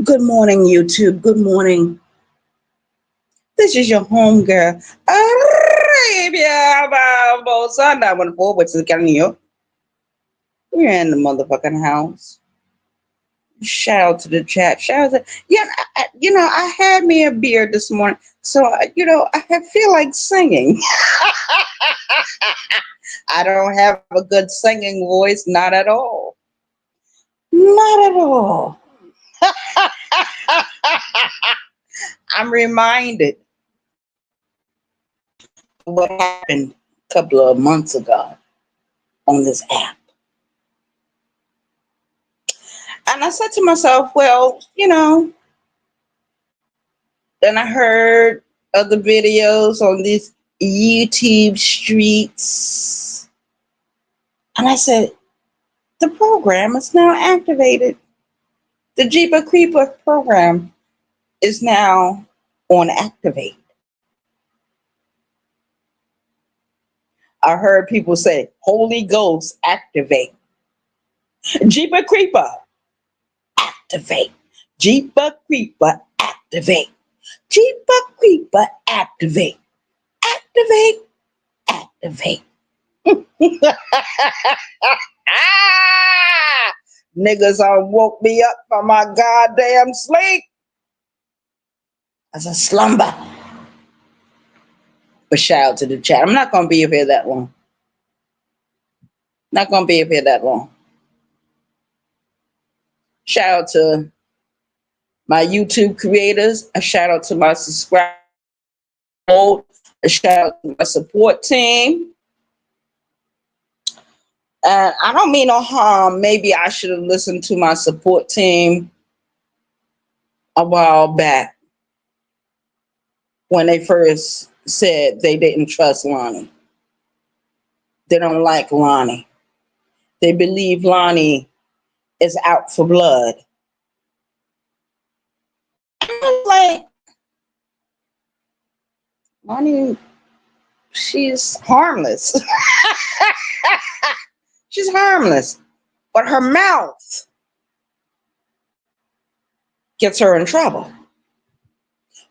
Good morning, YouTube. Good morning. This is your home girl, Arabia Barbosa. One forward to the Canio. We're in the motherfucking house. Shout out to the chat. Shout out to I had me a beer this morning, so feel like singing. I don't have a good singing voice, not at all, not at all. I'm reminded of what happened a couple of months ago on this app. And I said to myself, well, then I heard other videos on these YouTube streets. And I said, the program is now activated. The Jeepa Creeper program is now on activate. I heard people say, Holy Ghost, activate. Jeepa Creeper, activate. Jeepa Creeper, activate. Jeepa Creeper, activate. Activate, activate. Niggas woke me up from my goddamn sleep as a slumber. But shout out to the chat. I'm not going to be up here that long. Not going to be up here that long. Shout out to my YouTube creators. A shout out to my subscribers. A shout out to my support team. And I don't mean no harm. Maybe I should have listened to my support team a while back when they first said they didn't trust Lonnie. They don't like Lonnie. They believe Lonnie is out for blood. I was like, Lonnie, she's harmless. She's harmless. But her mouth gets her in trouble.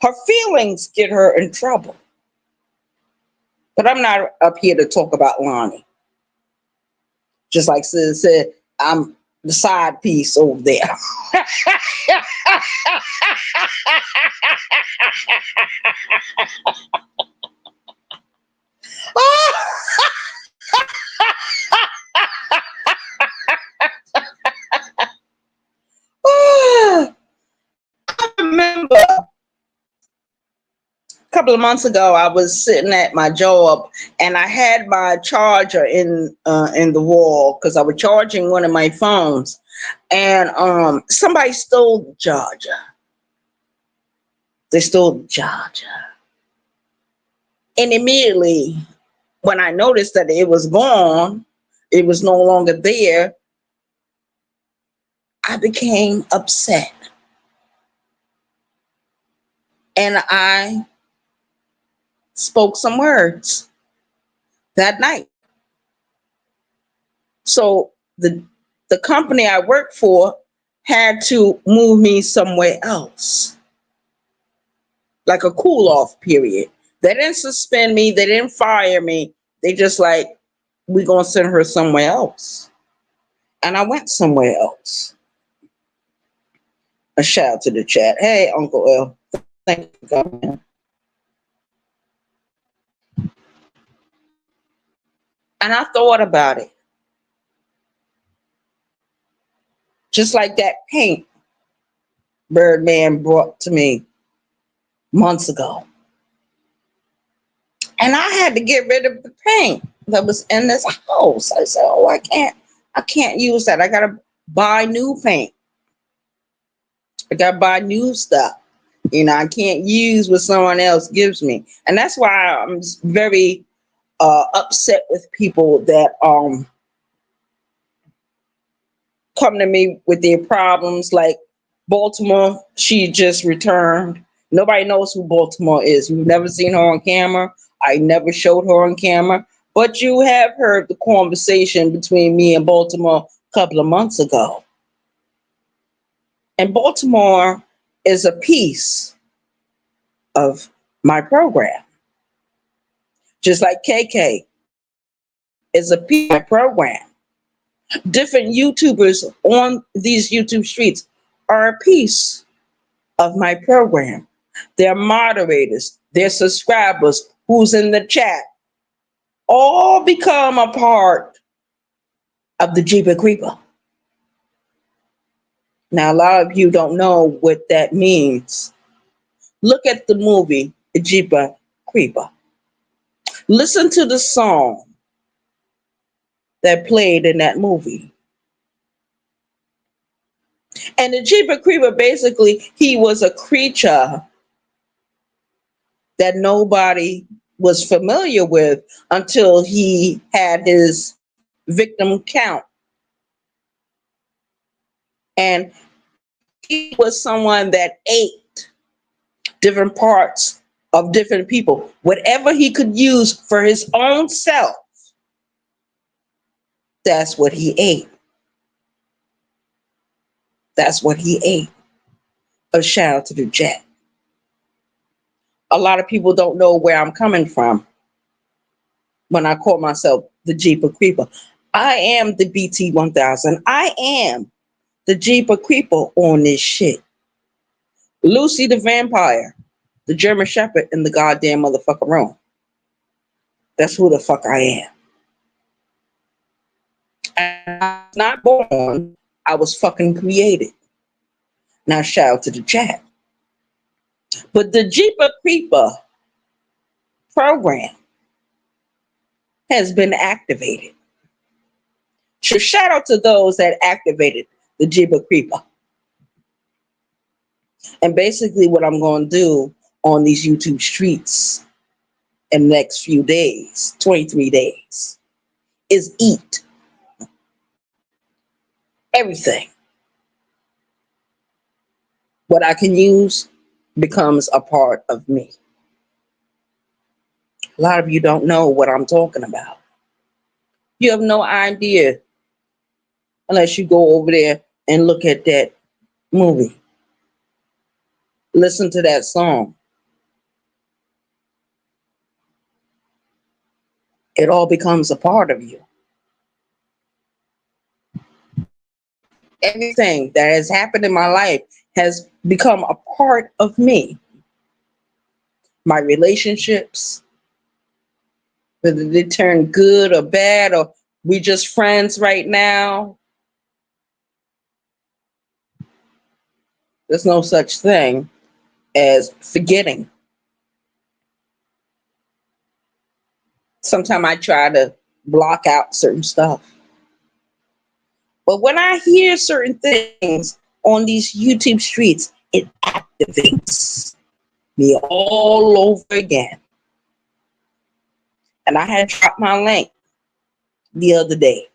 Her feelings get her in trouble. But I'm not up here to talk about Lonnie. Just like Sid said, I'm the side piece over there. I remember a couple of months ago, I was sitting at my job and I had my charger in the wall because I was charging one of my phones, and somebody stole the charger. They stole the charger, and immediately when I noticed that it was gone, it was no longer there, I became upset, and I spoke some words that night. So the company I worked for had to move me somewhere else, like a cool off period. They didn't suspend me. They didn't fire me. They just like, we're going to send her somewhere else. And I went somewhere else. A shout out to the chat. Hey, Uncle L. Thank you for coming. And I thought about it. Just like that paint Birdman brought to me months ago. And I had to get rid of the paint that was in this house. I said, oh, I can't use that. I gotta buy new paint. I gotta buy new stuff. I can't use what someone else gives me. And that's why I'm very upset with people that come to me with their problems. Like Baltimore, she just returned. Nobody knows who Baltimore is. You've never seen her on camera. I never showed her on camera. But you have heard the conversation between me and Baltimore a couple of months ago. And Baltimore is a piece of my program. Just like KK is a piece of my program. Different YouTubers on these YouTube streets are a piece of my program. They're moderators, they're subscribers, who's in the chat, all become a part of the Jeepah Creepah. Now, a lot of you don't know what that means. Look at the movie, The Jeepah Creepah. Listen to the song that played in that movie. And the Jeepah Creepah, basically, he was a creature that nobody was familiar with until he had his victim count. And he was someone that ate different parts of different people. Whatever he could use for his own self, that's what he ate. That's what he ate. A shout out to the Jet. A lot of people don't know where I'm coming from when I call myself the Jeepah Creepah. I am the BT 1000. I am the Jeepah Creepah on this shit. Lucy the Vampire, the German Shepherd in the goddamn motherfucking room. That's who the fuck I am. I was not born, I was fucking created. Now shout out to the chat. But the Jeepah Creepah program has been activated. So shout out to those that activated the Jeepah Creepah. And basically what I'm going to do on these YouTube streets in the next few days, 23 days, is eat everything. What I can use becomes a part of me. A lot of you don't know what I'm talking about. You have no idea unless you go over there and look at that movie. Listen to that song. It all becomes a part of you. Everything that has happened in my life has become a part of me. My relationships, whether they turn good or bad, or we just friends right now. There's no such thing as forgetting. Sometimes I try to block out certain stuff. But when I hear certain things on these YouTube streets, it activates me all over again. And I had dropped my link the other day.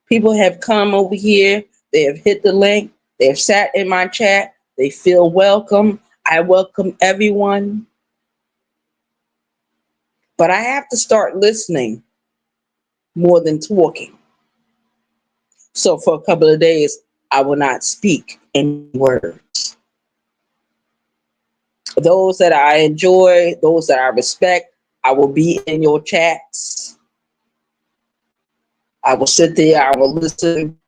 People have come over here. They have hit the link. They have sat in my chat. They feel welcome. I welcome everyone. But I have to start listening more than talking. So for a couple of days, I will not speak any words. Those that I enjoy, those that I respect, I will be in your chats. I will sit there, I will listen.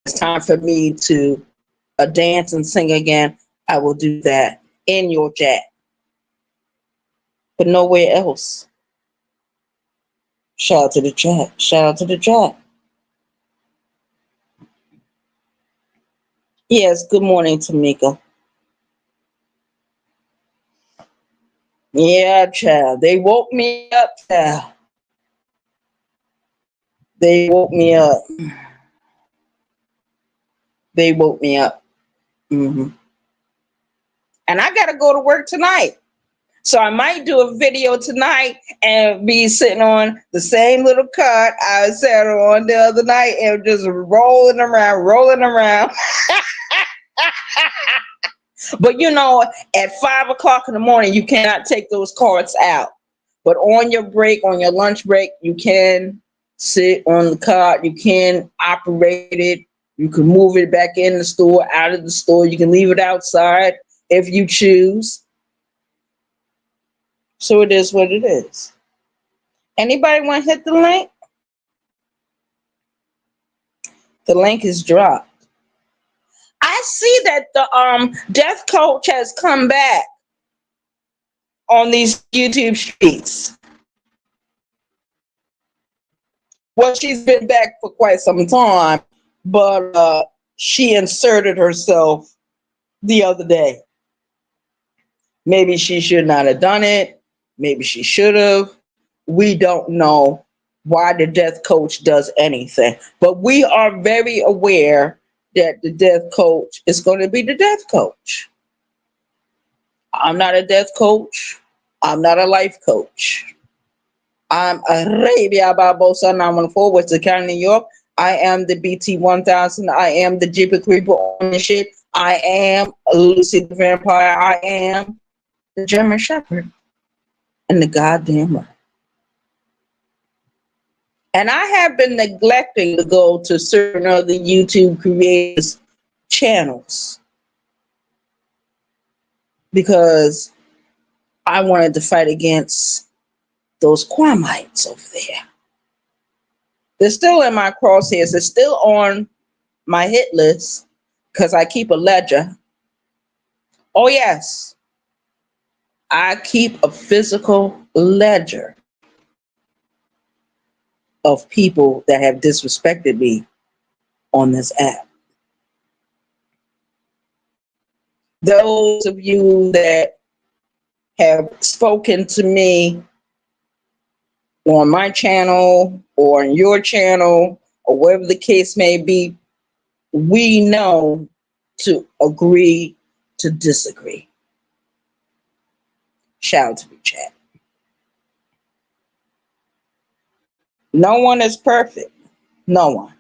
It's time for me to dance and sing again. I will do that in your chat. But nowhere else. Shout out to the chat. Shout out to the chat. Yes, good morning, Tamika. Yeah, child. They woke me up, child. They woke me up. They woke me up. And I got to go to work tonight. So I might do a video tonight and be sitting on the same little cart I sat on the other night and just rolling around. But you know, at 5 o'clock in the morning, you cannot take those carts out. But on your break, on your lunch break, you can sit on the cart. You can operate it. You can move it back in the store, out of the store. You can leave it outside if you choose. So it is what it is. Anybody want to hit the link? The link is dropped. I see that the death coach has come back on these YouTube streets. Well, she's been back for quite some time, but she inserted herself the other day. Maybe she should not have done it. Maybe she should have. We don't know why the death coach does anything, but we are very aware that the death coach is going to be the death coach. I'm not a death coach. I'm not a life coach. I'm Arabia Barbosa, and I'm on forward to County, New York. I am the BT 1000. I am the Jeepy Creeper on the shit. I am Lucy the Vampire. I am the German Shepherd. And the goddamn right. And I have been neglecting to go to certain other YouTube creators' channels because I wanted to fight against those Quamites over there. They're still in my crosshairs. They're still on my hit list because I keep a ledger. Oh, yes. I keep a physical ledger of people that have disrespected me on this app. Those of you that have spoken to me on my channel or on your channel or wherever the case may be, we know to agree to disagree. Shout out to the chat. No one is perfect. No one.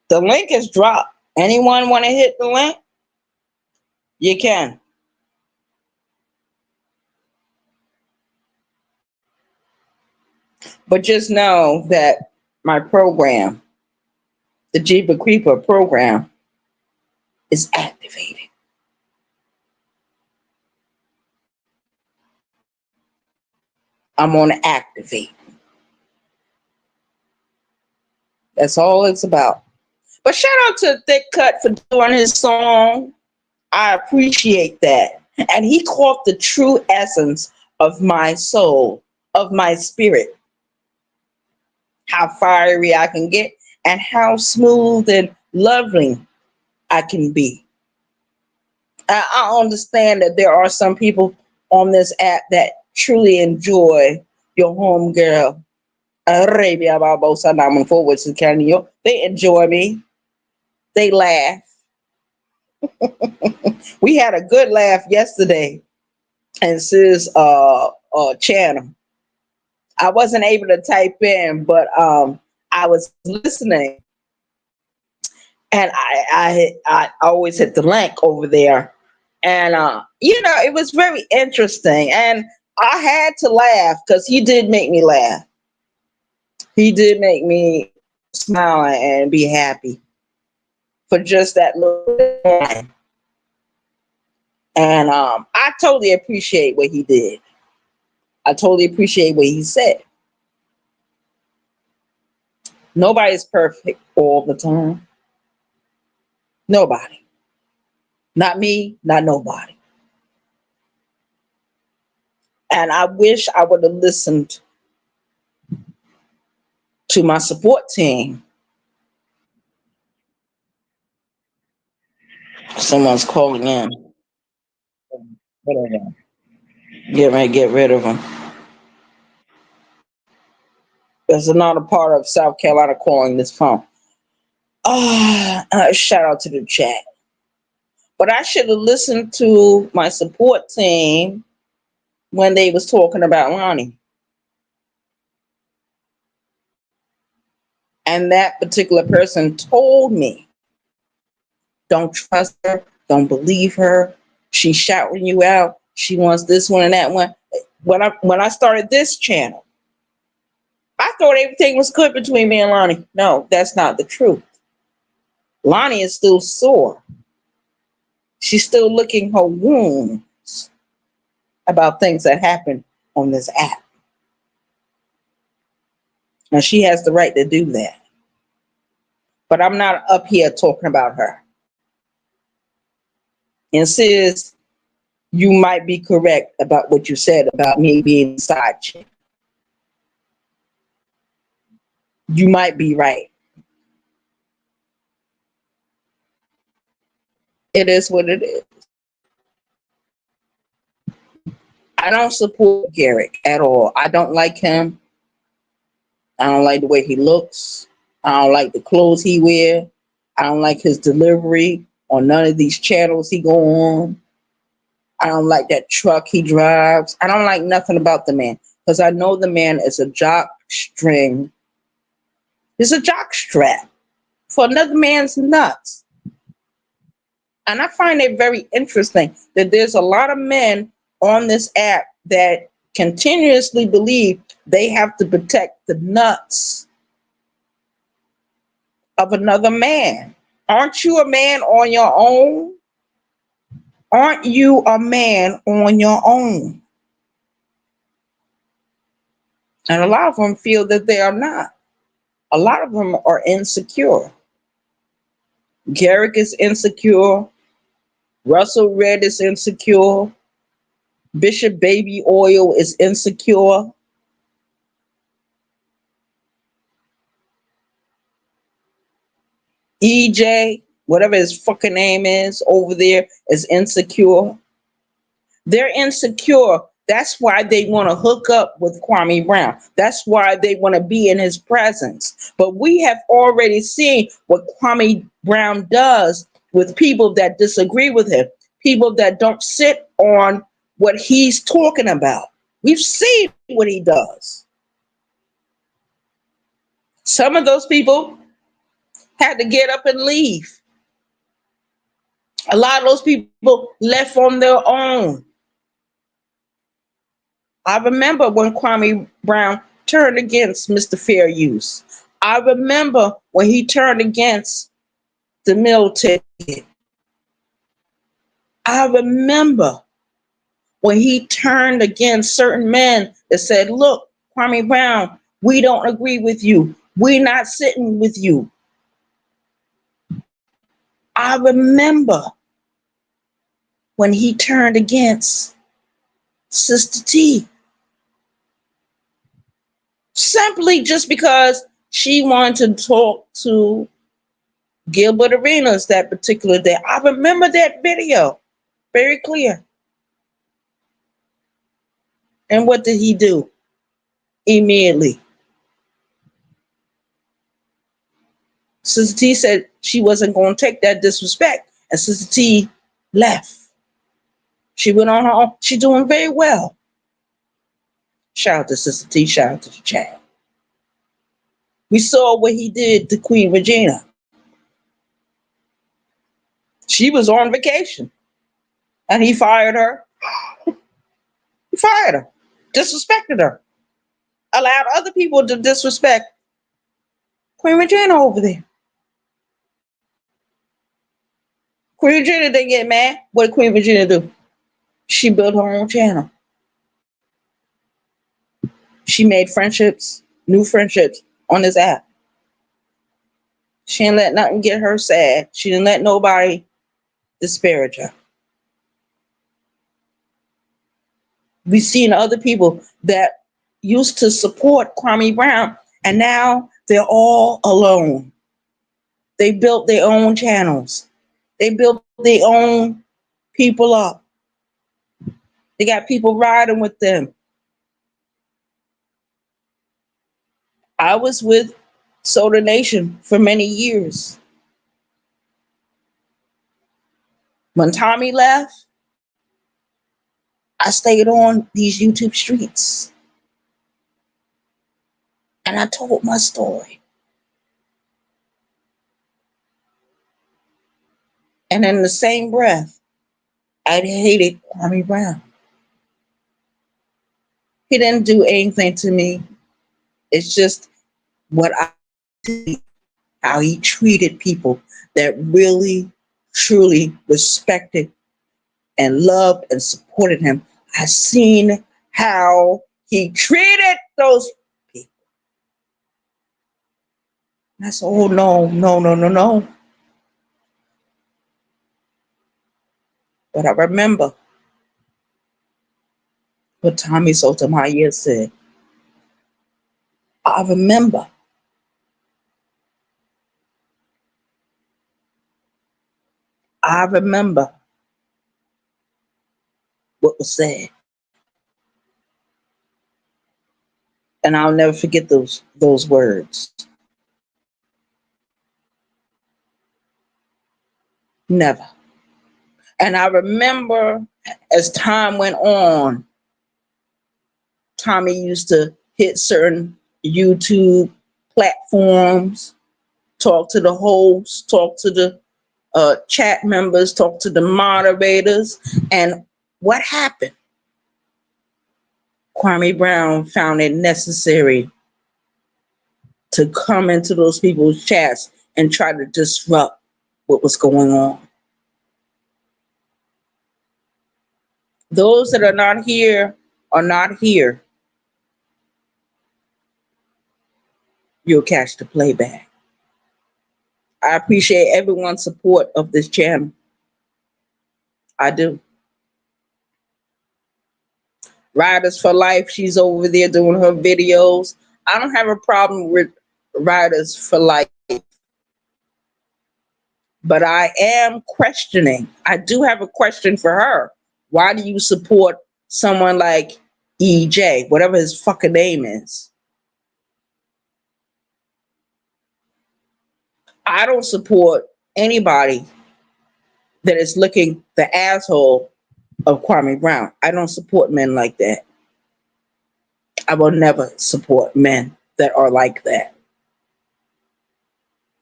The link is dropped. Anyone want to hit the link? You can. But just know that my program, the Jeepy Creeper program, is activated. I'm on activate. That's all it's about. But shout out to Thick Cut for doing his song. I appreciate that. And he caught the true essence of my soul, of my spirit. How fiery I can get and how smooth and lovely I can be. I understand that there are some people on this app that truly enjoy your homegirl, Arabia Barbosa, I'm forward to County, New York. They enjoy me. They laugh. We had a good laugh yesterday in Siz's channel. I wasn't able to type in, but I was listening, and I always hit the link over there, and it was very interesting, and I had to laugh because he did make me laugh. He did make me smile and be happy for just that little time. And I totally appreciate what he did. I totally appreciate what he said. Nobody's perfect all the time. Nobody. Not me, not nobody. And I wish I would have listened to my support team. Someone's calling in. Whatever. Get rid of them. There's another part of South Carolina calling this phone. Shout out to the chat. But I should have listened to my support team when they was talking about Lonnie. And that particular person told me, don't trust her, don't believe her. She's shouting you out. She wants this one and that one. When I started this channel, I thought everything was good between me and Lonnie. No, that's not the truth. Lonnie is still sore. She's still licking her wounds about things that happened on this app. And she has the right to do that. But I'm not up here talking about her. And sis, you might be correct about what you said about me being a side chick. You might be right. It is what it is. I don't support Garrett at all. I don't like him. I don't like the way he looks. I don't like the clothes he wear. I don't like his delivery on none of these channels he go on. I don't like that truck he drives. I don't like nothing about the man because I know the man is a jock string. He's a jock strap for another man's nuts. And I find it very interesting that there's a lot of men on this app that continuously believe they have to protect the nuts of another man. Aren't you a man on your own? Aren't you a man on your own? And a lot of them feel that they are not. A lot of them are insecure. Garrick is insecure. Russell Red is insecure. Bishop Baby Oil is insecure. EJ, whatever his fucking name is over there, is insecure. They're insecure. That's why they want to hook up with Kwame Brown. That's why they want to be in his presence. But we have already seen what Kwame Brown does with people that disagree with him, people that don't sit on what he's talking about. We've seen what he does. Some of those people had to get up and leave. A lot of those people left on their own. I remember when Kwame Brown turned against Mr. Fair Use. I remember when he turned against the meal ticket. I remember when he turned against certain men that said, look, Kwame Brown, we don't agree with you. We're not sitting with you. I remember when he turned against Sister T. Simply just because she wanted to talk to Gilbert Arenas that particular day. I remember that video very clear. And what did he do? Immediately. Sister T said she wasn't going to take that disrespect. And Sister T left. She went on her own. She's doing very well. Shout out to Sister T. Shout out to the chat. We saw what he did to Queen Regina. She was on vacation. And he fired her. He fired her. Disrespected her. Allowed other people to disrespect Queen Regina over there. Queen Regina didn't get mad. What did Queen Regina do? She built her own channel. She made friendships, new friendships on this app. She didn't let nothing get her sad. She didn't let nobody disparage her. We've seen other people that used to support Kwame Brown, and now they're all alone. They built their own channels. They built their own people up. They got people riding with them. I was with Soda Nation for many years. When Tommy left, I stayed on these YouTube streets. And I told my story. And in the same breath, I hated Kwame Brown. He didn't do anything to me. It's just what I see, how he treated people that really, truly respected and loved and supported him. I seen how he treated those people. And I said, oh no, no, no, no, no. But I remember what Tommy Sotomayor said. I remember. I remember what was said. And I'll never forget those words. Never. And I remember as time went on, Tommy used to hit certain YouTube platforms, talk to the hosts, talk to the chat members, talk to the moderators. And what happened? Kwame Brown found it necessary to come into those people's chats and try to disrupt what was going on. Those that are not here are not here. You'll catch the playback. I appreciate everyone's support of this channel. I do. Riders for Life, she's over there doing her videos. I don't have a problem with Riders for Life, but I am questioning. I do have a question for her. Why do you support someone like EJ, whatever his fucking name is? I don't support anybody that is looking the asshole of Kwame Brown. I don't support men like that. I will never support men that are like that.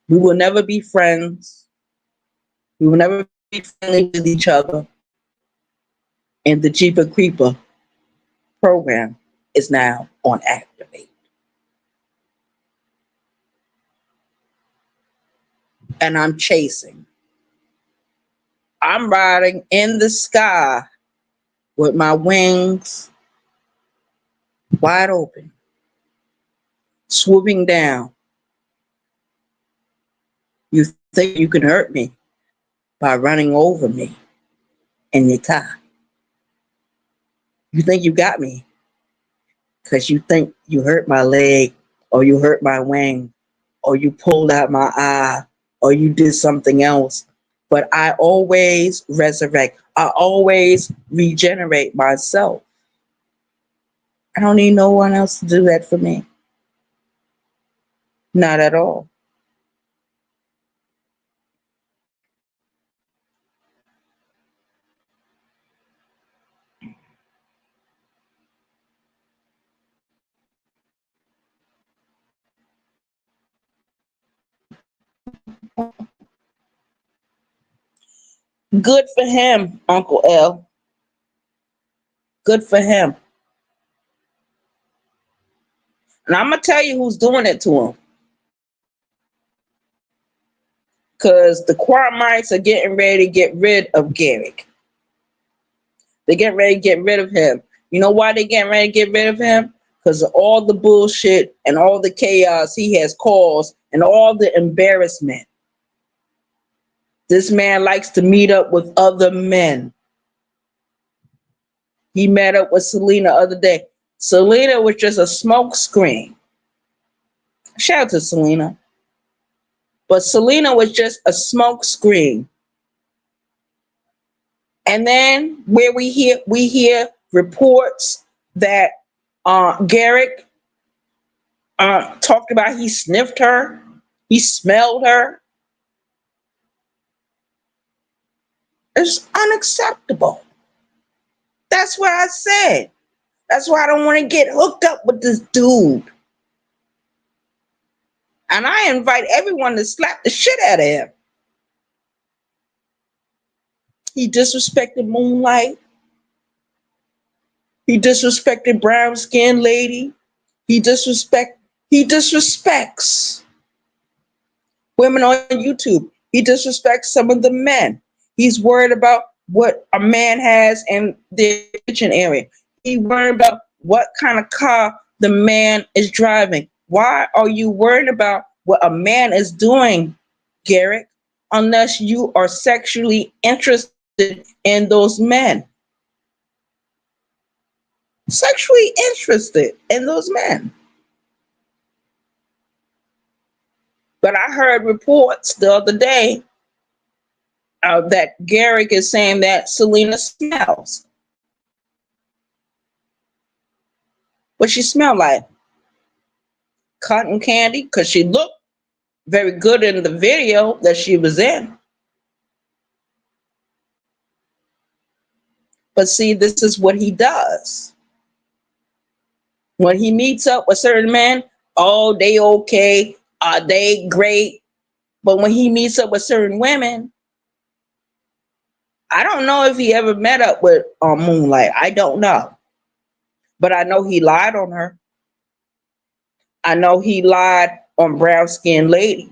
We will never be friends. We will never be friendly with each other. And the Jeeper Creeper program is now on Activate. And I'm chasing. I'm riding in the sky with my wings wide open, swooping down. You think you can hurt me by running over me in your car. You think you got me because you think you hurt my leg or you hurt my wing or you pulled out my eye or you did something else. But I always resurrect. I always regenerate myself. I don't need no one else to do that for me. Not at all. Good for him, Uncle L. Good for him. And I'm going to tell you who's doing it to him. Because the Quamites are getting ready to get rid of Garrick. They're getting ready to get rid of him. You know why they're getting ready to get rid of him? Because of all the bullshit and all the chaos he has caused and all the embarrassment. This man likes to meet up with other men. He met up with Selena the other day. Selena was just a smoke screen. Shout out to Selena. But Selena was just a smoke screen. And then where we hear reports that Garrick talked about he sniffed her, he smelled her. It's unacceptable. That's what I said. That's why I don't want to get hooked up with this dude. And I invite everyone to slap the shit out of him. He disrespected Moonlight. He disrespected brown skinned lady. He disrespected He disrespects women on YouTube. He disrespects some of the men. He's worried about what a man has in their kitchen area. He worried about what kind of car the man is driving. Why are you worried about what a man is doing, Garrick, unless you are sexually interested in those men? Sexually interested in those men. But I heard reports the other day that Garrick is saying that Selena smells. What she smelled like? Cotton candy? Because she looked very good in the video that she was in. But see, this is what he does. When he meets up with certain men, oh, they okay, they great. But when he meets up with certain women, I don't know if he ever met up with Moonlight. I don't know. But I know he lied on her. I know he lied on Brown Skin Lady.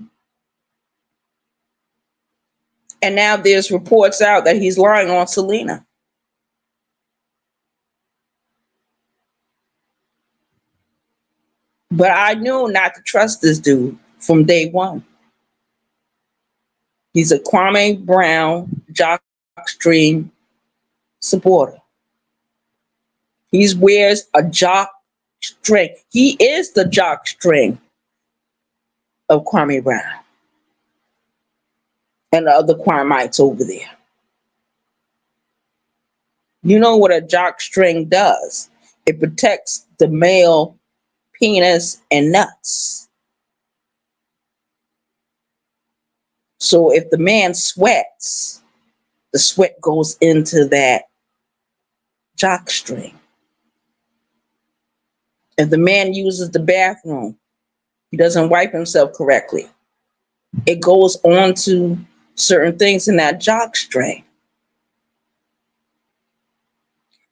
And now there's reports out that he's lying on Selena. But I knew not to trust this dude from day one. He's a Kwame Brown jockstring supporter. He wears a jock string. He is the jock string of Kwame Brown and the other Kwamites over there. You know what a jock string does? It protects the male penis and nuts. So if the man sweats, the sweat goes into that jock string. If the man uses the bathroom, he doesn't wipe himself correctly, it goes on to certain things in that jock string.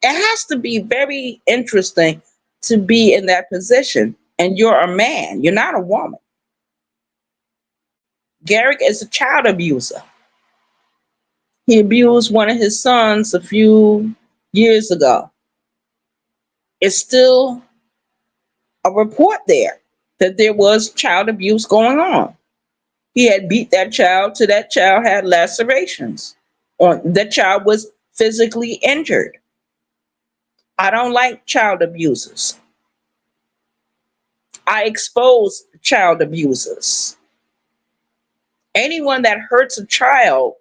It has to be very interesting to be in that position. And you're a man, you're not a woman. Garrick is a child abuser. He abused one of his sons a few years ago. It's still a report there that there was child abuse going on. He had beat that child till that child had lacerations. That child was physically injured. I don't like child abusers. I expose child abusers. Anyone that hurts a child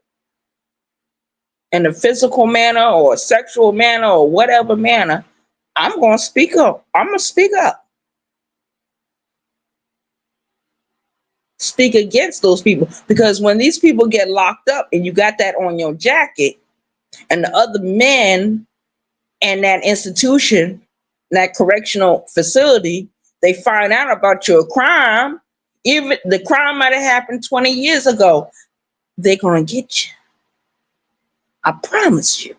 in a physical manner or a sexual manner or whatever manner, I'm going to speak up. I'm going to speak up. Speak against those people. Because when these people get locked up and you got that on your jacket, and the other men in that institution, that correctional facility, they find out about your crime, even the crime might have happened 20 years ago, they're going to get you. I promise you.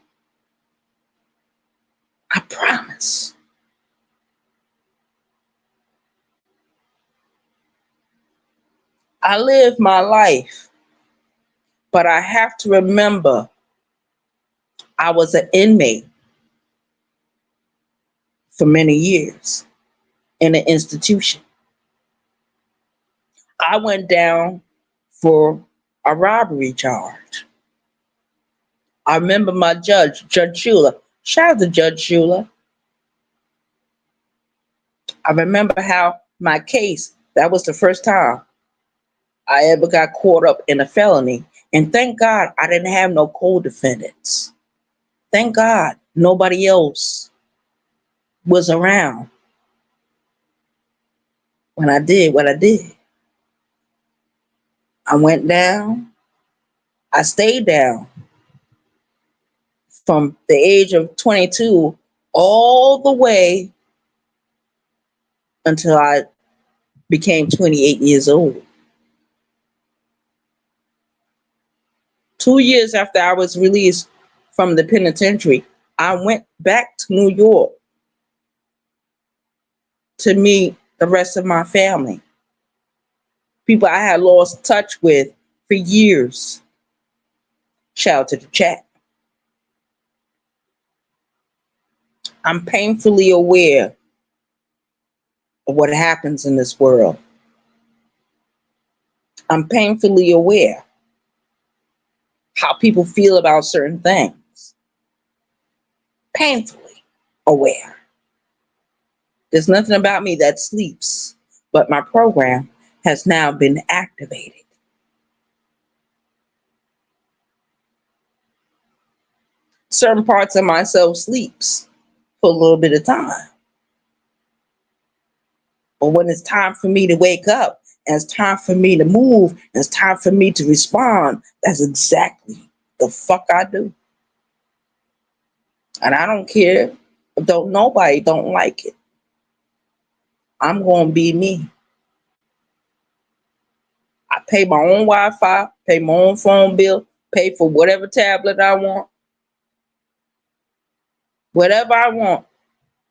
I promise. I live my life, but I have to remember I was an inmate for many years in an institution. I went down for a robbery charge. I remember my judge, Judge Shula. Shout out to Judge Shula. I remember how my case, that was the first time I ever got caught up in a felony. And thank God I didn't have no co-defendants. Thank God nobody else was around when I did what I did. I went down. I stayed down from the age of 22 all the way until I became 28 years old. 2 years after I was released from the penitentiary, I went back to New York to meet the rest of my family, people I had lost touch with for years. Shout out to the chat. I'm painfully aware of what happens in this world. I'm painfully aware how people feel about certain things. Painfully aware. There's nothing about me that sleeps, but my program has now been activated. Certain parts of myself sleeps for a little bit of time. But when it's time for me to wake up, and it's time for me to move, and it's time for me to respond, that's exactly the fuck I do. And I don't care if nobody don't like it. I'm gonna be me. I pay my own Wi-Fi, pay my own phone bill, pay for whatever tablet I want, whatever I want,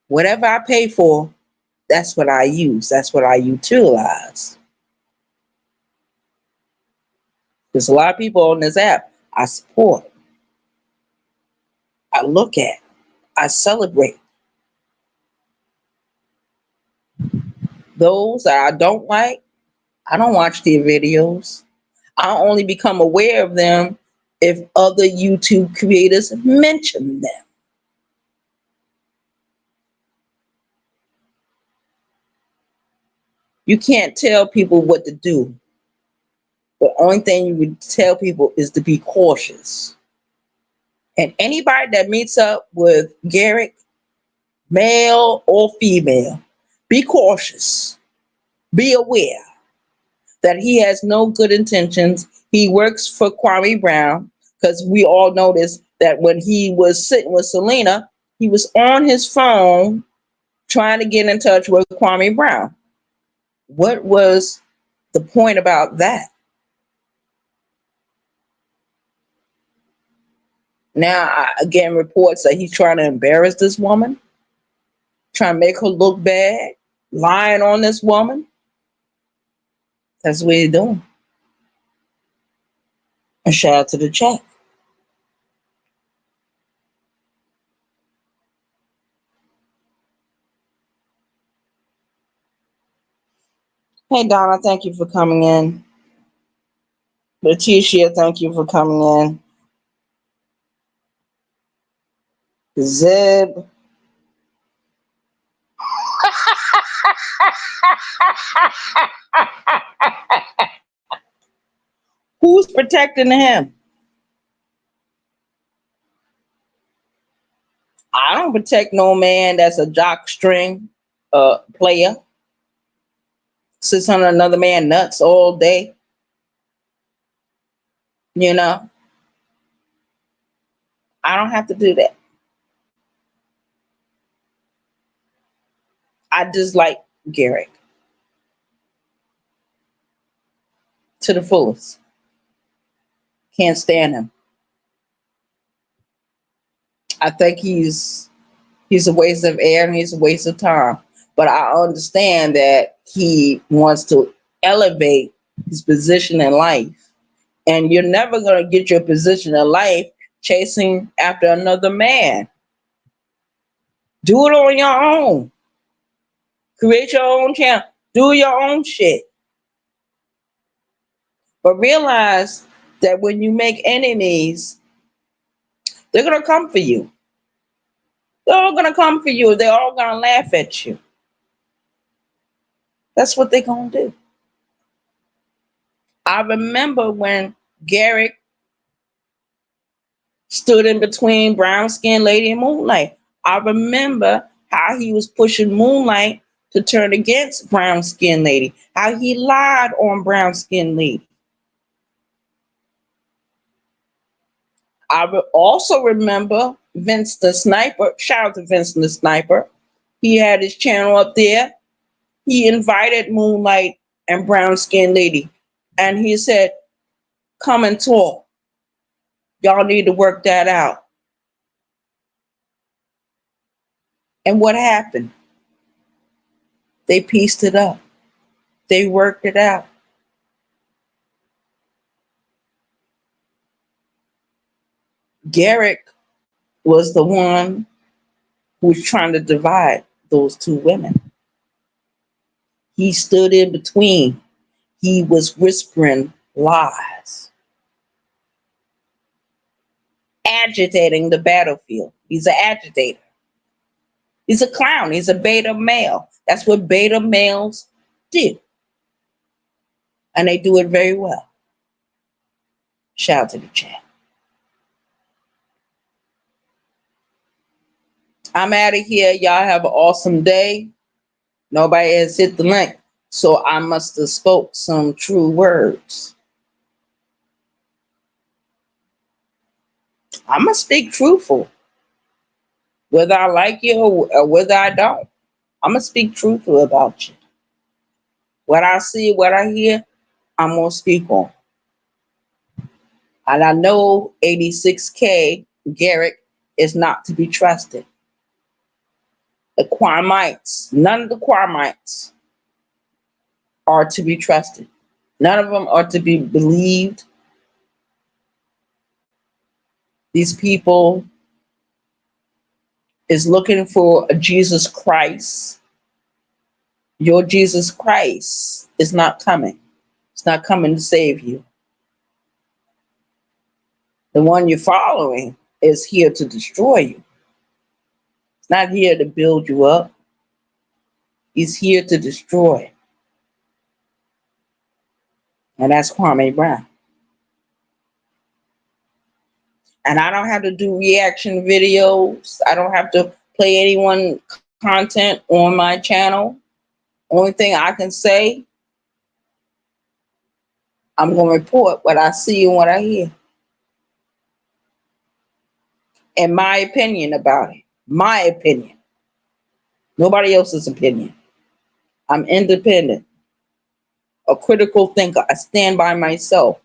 whatever I pay for, that's what I use. That's what I utilize. There's a lot of people on this app I support, I look at, I celebrate. Those that I don't like, I don't watch their videos. I only become aware of them if other YouTube creators mention them. You can't tell people what to do. The only thing you would tell people is to be cautious. And anybody that meets up with Garrick, male or female, be cautious. Be aware that he has no good intentions. He works for Kwame Brown, because we all noticed that when he was sitting with Selena, he was on his phone trying to get in touch with Kwame Brown. What was the point about that? Now, I again reports that he's trying to embarrass this woman, trying to make her look bad, lying on this woman. That's what he's doing. And shout out to the chat. Hey, Donna, thank you for coming in. Letitia, thank you for coming in. Zeb. Who's protecting him? I don't protect no man that's a jock string player. Sits on another man nuts all day. You know, I don't have to do that. I dislike Garrick to the fullest. Can't stand him. I think he's a waste of air and he's a waste of time. But I understand that he wants to elevate his position in life. And you're never going to get your position in life chasing after another man. Do it on your own. Create your own channel. Do your own shit. But realize that when you make enemies, they're going to come for you. They're all going to come for you. They're all going to laugh at you. That's what they're going to do. I remember when Garrick stood in between Brown Skin Lady and Moonlight. I remember how he was pushing Moonlight to turn against Brown Skin Lady, how he lied on Brown Skin Lady. I also remember Vince the Sniper. Shout out to Vince the Sniper. He had his channel up there. He invited Moonlight and Brown Skin Lady, and he said, "Come and talk. Y'all need to work that out." And what happened? They pieced it up. They worked it out. Garrick was the one who was trying to divide those two women. He stood in between. He was whispering lies, agitating the battlefield. He's an agitator. He's a clown. He's a beta male. That's what beta males do. And they do it very well. Shout out to the chat. I'm out of here. Y'all have an awesome day. Nobody has hit the link, so I must have spoke some true words. I'm going to speak truthful. Whether I like you or whether I don't, I'm going to speak truthful about you. What I see, what I hear, I'm going to speak on. And I know 86K, Garrick, is not to be trusted. The Quamites, none of the Quamites are to be trusted. None of them are to be believed. These people is looking for a Jesus Christ. Your Jesus Christ is not coming. It's not coming to save you. The one you're following is here to destroy you. It's not here to build you up. He's here to destroy. And that's Kwame Brown. And I don't have to do reaction videos. I don't have to play anyone content on my channel. Only thing I can say, I'm going to report what I see and what I hear. And my opinion about it. My opinion. Nobody else's opinion. I'm independent. A critical thinker. I stand by myself.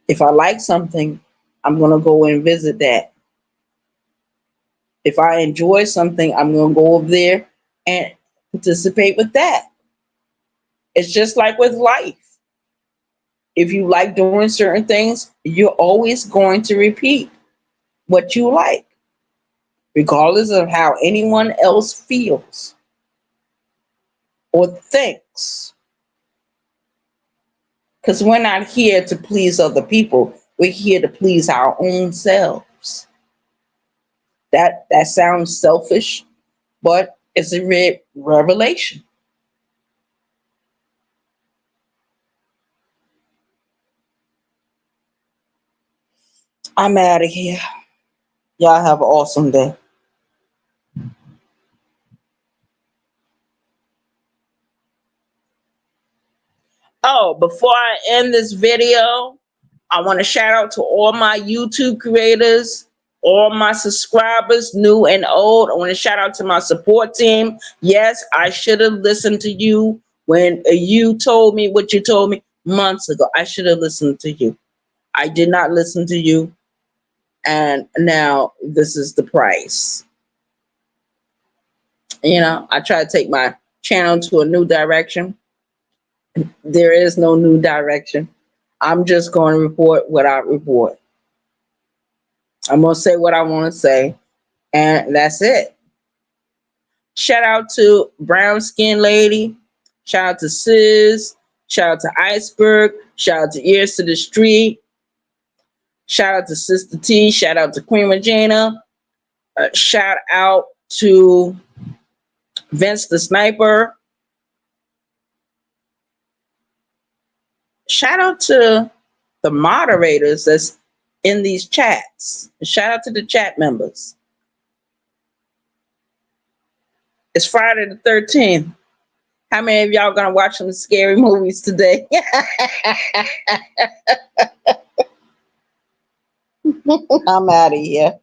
If I like something, I'm going to go and visit that. If I enjoy something, I'm going to go over there and participate with that. It's just like with life. If you like doing certain things, you're always going to repeat what you like, regardless of how anyone else feels or thinks. Because we're not here to please other people. We're here to please our own selves. That sounds selfish, but it's a revelation. I'm out of here. Y'all have an awesome day. Oh, before I end this video, I want to shout out to all my YouTube creators, all my subscribers, new and old. I want to shout out to my support team. Yes, I should have listened to you when you told me what you told me months ago. I should have listened to you. I did not listen to you. And now this is the price. You know, I try to take my channel to a new direction. There is no new direction. I'm just going to report what I report. I'm going to say what I want to say, and that's it. Shout out to Brown Skin Lady. Shout out to Sis. Shout out to Iceberg. Shout out to Ears to the Street. Shout out to Sister T. Shout out to Queen Regina. Shout out to Vince the Sniper. Shout out to the moderators that's in these chats. Shout out to the chat members. It's Friday the 13th. How many of y'all gonna watch some scary movies today? I'm out of here.